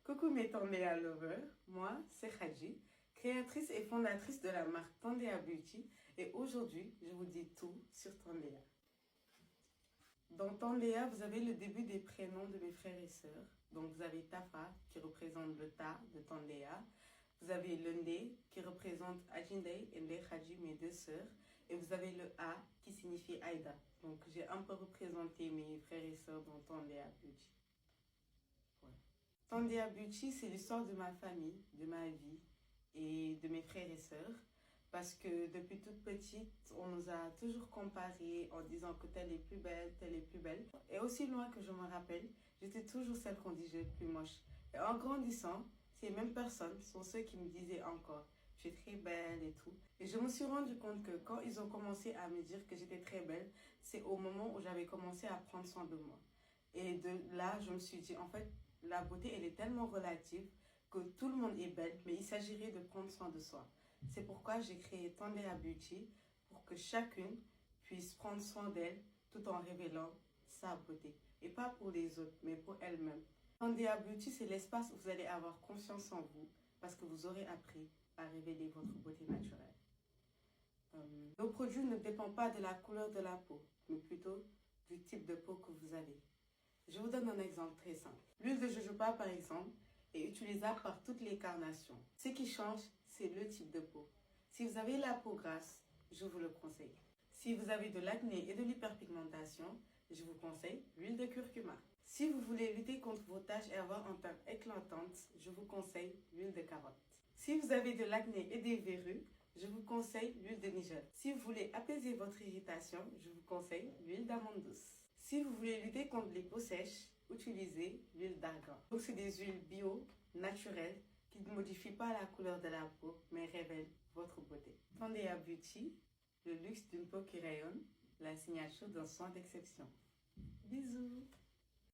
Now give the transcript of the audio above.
Coucou mes Tandea lovers, moi c'est Khadji, créatrice et fondatrice de la marque Tandea Beauty et aujourd'hui je vous dis tout sur Tandea. Dans Tandea, vous avez le début des prénoms de mes frères et sœurs. Donc vous avez Tafa qui représente le Ta de Tandea. Vous avez le Nde qui représente Ajinde et Nde Khadji, mes deux sœurs. Et vous avez le A qui signifie Aïda. Donc j'ai un peu représenté mes frères et sœurs dans Tandea Beauty. Ouais. Tandea Beauty, c'est l'histoire de ma famille, de ma vie et de mes frères et sœurs. Parce que depuis toute petite, on nous a toujours comparé en disant que telle est plus belle, telle est plus belle. Et aussi loin que je me rappelle, j'étais toujours celle qu'on disait plus moche. Et en grandissant, ces mêmes personnes sont ceux qui me disaient encore « tu es très belle » et tout. Et je me suis rendu compte que quand ils ont commencé à me dire que j'étais très belle, c'est au moment où j'avais commencé à prendre soin de moi. Et de là, je me suis dit, en fait, la beauté, elle est tellement relative que tout le monde est belle, mais il s'agirait de prendre soin de soi. C'est pourquoi j'ai créé Tandea Beauty pour que chacune puisse prendre soin d'elle tout en révélant sa beauté. Et pas pour les autres, mais pour elle-même. Tandea Beauty, c'est l'espace où vous allez avoir confiance en vous parce que vous aurez appris à révéler votre beauté naturelle. Nos produits ne dépendent pas de la couleur de la peau, mais plutôt du type de peau que vous avez. Je vous donne un exemple très simple. L'huile de jojoba, par exemple, est utilisable par toutes les carnations. Ce qui change, c'est le type de peau. Si vous avez la peau grasse, je vous le conseille. Si vous avez de l'acné et de l'hyperpigmentation, je vous conseille l'huile de curcuma. Si vous voulez lutter contre vos taches et avoir un teint éclatante, je vous conseille l'huile de carotte. Si vous avez de l'acné et des verrues, je vous conseille l'huile de Nigel. Si vous voulez apaiser votre irritation, je vous conseille l'huile d'amande douce. Si vous voulez lutter contre les peaux sèches, utilisez l'huile d'argan. Donc c'est des huiles bio, naturelles, qui ne modifient pas la couleur de la peau, mais révèlent votre beauté. Tandea Beauty, le luxe d'une peau qui rayonne, la signature d'un soin d'exception. Bisous!